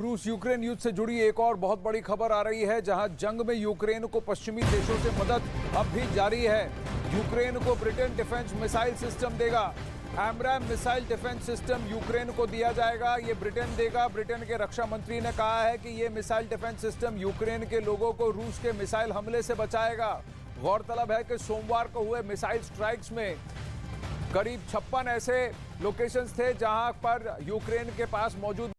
रूस यूक्रेन युद्ध से जुड़ी एक और बहुत बड़ी खबर आ रही है, जहां जंग में यूक्रेन को पश्चिमी देशों से मदद अब भी जारी है। यूक्रेन को ब्रिटेन डिफेंस मिसाइल सिस्टम देगा। AMRAAM missile defence system Ukraine को दिया जाएगा, ये ब्रिटेन देगा। ब्रिटेन के रक्षा मंत्री ने कहा है कि ये मिसाइल डिफेंस सिस्टम यूक्रेन के लोगों को रूस के मिसाइल हमले से बचाएगा। गौरतलब है कि सोमवार को हुए मिसाइल स्ट्राइक्स में करीब 56 ऐसे लोकेशंस थे जहां पर यूक्रेन के पास मौजूद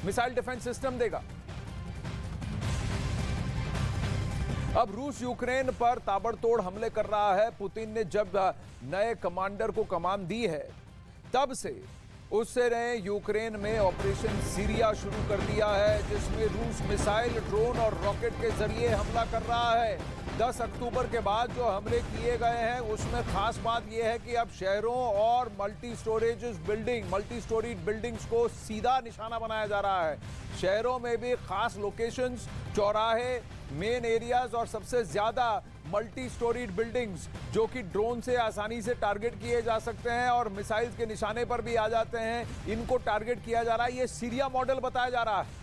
मिसाइल डिफेंस सिस्टम देगा। अब रूस यूक्रेन पर ताबड़तोड़ हमले कर रहा है। पुतिन ने जब नए कमांडर को कमान दी है, तब से उससे ने यूक्रेन में ऑपरेशन सीरिया शुरू कर दिया है, जिसमें रूस मिसाइल, ड्रोन और रॉकेट के जरिए हमला कर रहा है। 10 अक्टूबर के बाद जो हमले किए गए हैं, उसमें खास बात यह है कि अब शहरों और मल्टी स्टोरीड बिल्डिंग्स को सीधा निशाना बनाया जा रहा है। शहरों में भी खास लोकेशंस, चौराहे, मेन एरियाज और सबसे ज्यादा मल्टी स्टोरीड बिल्डिंग्स जो कि ड्रोन से आसानी से टारगेट किए जा सकते हैं और मिसाइल्स के निशाने पर भी आ जाते हैं, इनको टारगेट किया जा रहा है। ये सीरिया मॉडल बताया जा रहा है।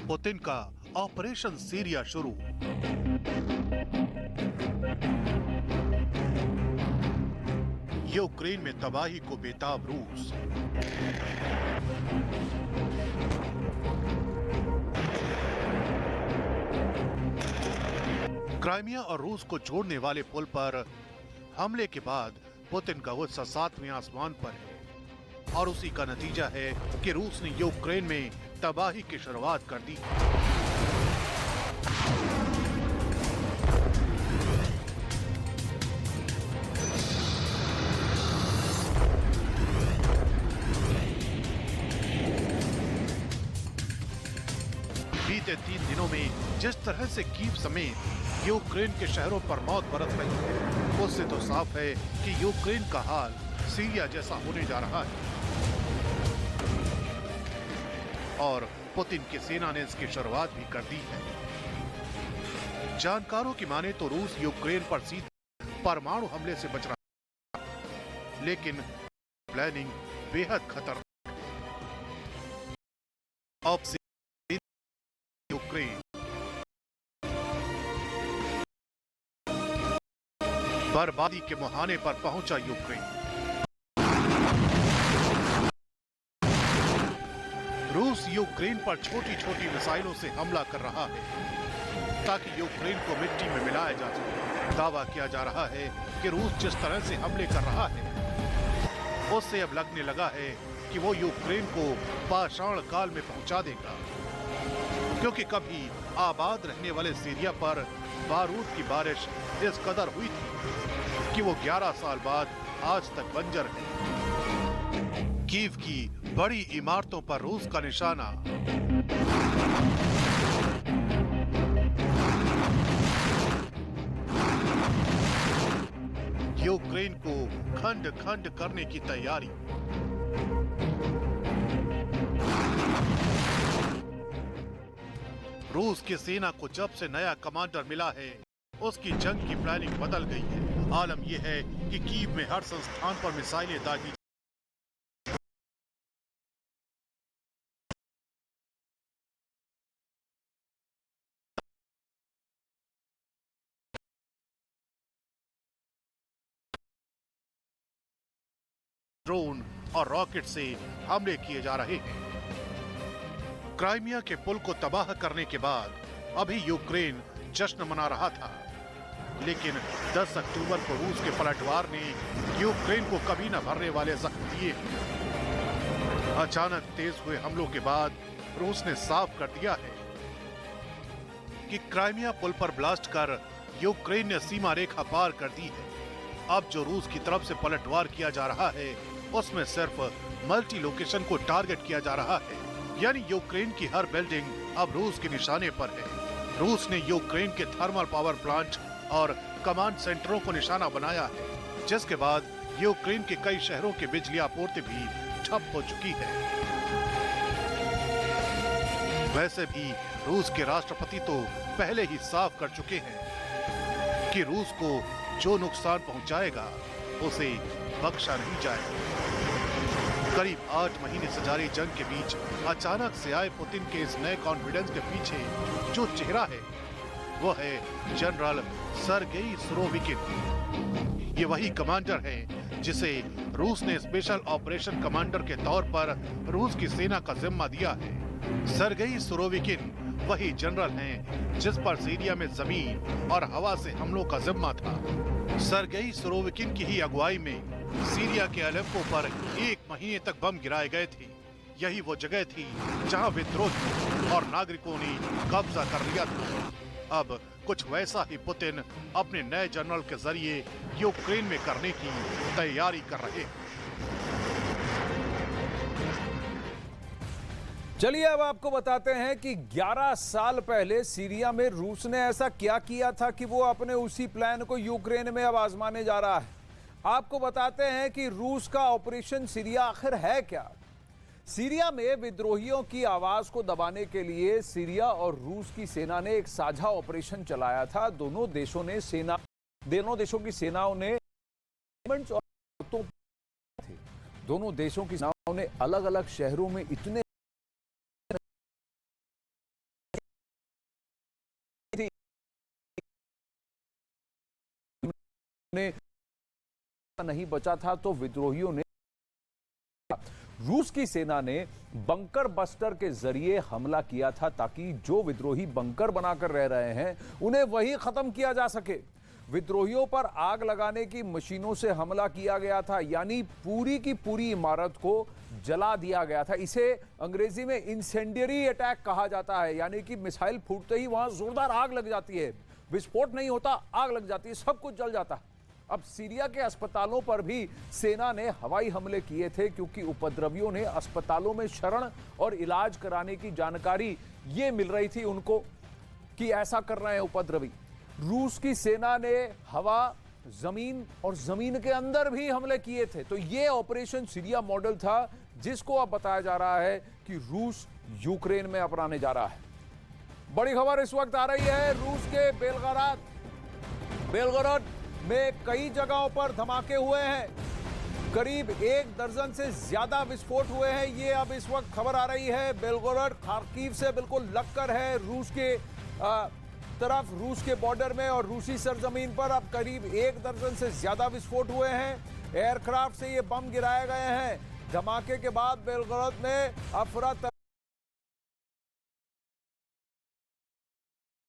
पुतिन का ऑपरेशन सीरिया शुरू। यूक्रेन में तबाही को बेताब रूस। क्राइमिया और रूस को जोड़ने वाले पुल पर हमले के बाद पुतिन का गुस्सा 7वें आसमान पर है और उसी का नतीजा है कि रूस ने यूक्रेन में तबाही की शुरुआत कर दी। बीते 3 दिनों में जिस तरह से कीव समेत यूक्रेन के शहरों पर मौत बरस रही है, उससे तो साफ है कि यूक्रेन का हाल सीरिया जैसा होने जा रहा है और पुतिन की सेना ने इसकी शुरुआत भी कर दी है। जानकारों की माने तो रूस यूक्रेन पर सीधे परमाणु हमले से बच रहा है, लेकिन प्लानिंग बेहद खतरनाक। अब से यूक्रेन बर्बादी के मुहाने पर पहुंचा यूक्रेन। रूस यूक्रेन पर छोटी छोटी मिसाइलों से हमला कर रहा है ताकि यूक्रेन को मिट्टी में मिलाया जा सके। दावा किया जा रहा है कि रूस जिस तरह से हमले कर रहा है, उससे अब लगने लगा है कि वो यूक्रेन को पाषाण काल में पहुंचा देगा, क्योंकि कभी आबाद रहने वाले सीरिया पर बारूद की बारिश इस कदर हुई थी कि वो 11 साल बाद आज तक बंजर है। कीव की बड़ी इमारतों पर रूस का निशाना। यूक्रेन को खंड खंड करने की तैयारी। रूस की सेना को जब से नया कमांडर मिला है, उसकी जंग की प्लानिंग बदल गई है। आलम यह है कि कीव में हर संस्थान पर मिसाइलें दागी। ड्रोन और रॉकेट से हमले किए जा रहे हैं। क्राइमिया के पुल को तबाह करने के बाद अभी यूक्रेन जश्न मना रहा था, लेकिन 10 अक्टूबर को रूस के पलटवार ने यूक्रेन को कभी न भरने वाले जख्म दिए। अचानक तेज हुए हमलों के बाद रूस ने साफ कर दिया है कि क्राइमिया पुल पर ब्लास्ट कर यूक्रेन ने सीमा रेखा पार कर दी है। अब जो रूस की तरफ से पलटवार किया जा रहा है उसमें सिर्फ मल्टी लोकेशन को टारगेट किया जा रहा है, यानी यूक्रेन की हर बिल्डिंग अब रूस के निशाने पर है। रूस ने यूक्रेन के थर्मल पावर प्लांट और कमांड सेंटरों को निशाना बनाया है, जिसके बाद यूक्रेन के कई शहरों की बिजली आपूर्ति भी ठप हो चुकी है। वैसे भी रूस के राष्ट्रपति तो पहले ही साफ कर चुके हैं कि रूस को जो नुकसान पहुंचाएगा उसे बख्शा नहीं जाएगा। करीब 8 महीने से जारी जंग के बीच अचानक से आए पुतिन के इस नए कॉन्फिडेंस के पीछे जो चेहरा है वो है जनरल सर्गेई सुरोविकिन। ये वही कमांडर है जिसे रूस ने स्पेशल ऑपरेशन कमांडर के तौर पर रूस की सेना का जिम्मा दिया है। सर्गेई सुरोविकिन वही जनरल हैं जिस पर सीरिया में जमीन और हवा से हमलों का जिम्मा था। सर्गेई सुरोविकिन की ही अगुवाई में सीरिया के अलेप्पो पर 1 महीने तक बम गिराए गए थे। यही वो जगह थी जहां विद्रोहियों और नागरिकों ने कब्जा कर लिया था। अब कुछ वैसा ही पुतिन अपने नए जनरल के जरिए यूक्रेन में करने की तैयारी कर रहे हैं। चलिए अब आपको बताते हैं कि 11 साल पहले सीरिया में रूस ने ऐसा क्या किया था कि वो अपने उसी प्लान को यूक्रेन में अब आजमाने जा रहा है। आपको बताते हैं कि रूस का ऑपरेशन सीरिया आखिर है क्या। सीरिया में विद्रोहियों की आवाज को दबाने के लिए सीरिया और रूस की सेना ने एक साझा ऑपरेशन चलाया था। दोनों देशों की सेनाओं ने दोनों देशों की सेनाओं ने अलग अलग शहरों में इतने नहीं बचा था तो विद्रोहियों ने रूस की सेना ने बंकर बस्टर के जरिए हमला किया था ताकि जो विद्रोही बंकर बनाकर रह रहे हैं उन्हें वही खत्म किया जा सके। विद्रोहियों पर आग लगाने की मशीनों से हमला किया गया था, यानी पूरी की पूरी इमारत को जला दिया गया था। इसे अंग्रेजी में इंसेंडियरी अटैक कहा जाता है, यानी कि मिसाइल फूटते ही वहां जोरदार आग लग जाती है। विस्फोट नहीं होता, आग लग जाती है, सब कुछ जल जाता है। अब सीरिया के अस्पतालों पर भी सेना ने हवाई हमले किए थे क्योंकि उपद्रवियों ने अस्पतालों में शरण और इलाज कराने की जानकारी ये मिल रही थी उनको कि ऐसा कर रहे हैं उपद्रवी। रूस की सेना ने हवा, जमीन और जमीन के अंदर भी हमले किए थे। तो ये ऑपरेशन सीरिया मॉडल था जिसको अब बताया जा रहा है कि रूस यूक्रेन में अपनाने जा रहा है। बड़ी खबर इस वक्त आ रही है रूस के बेलगोराद में कई जगहों पर धमाके हुए हैं। करीब 1 दर्जन से ज्यादा विस्फोट हुए हैं। ये अब इस वक्त खबर आ रही है। बेलगोराद खार्किव से बिल्कुल लगकर है रूस के तरफ, रूस के बॉर्डर में, और रूसी सरजमीन पर अब करीब 1 दर्जन से ज्यादा विस्फोट हुए हैं। एयरक्राफ्ट से ये बम गिराए गए हैं। धमाके के बाद बेलगोराद में अफरा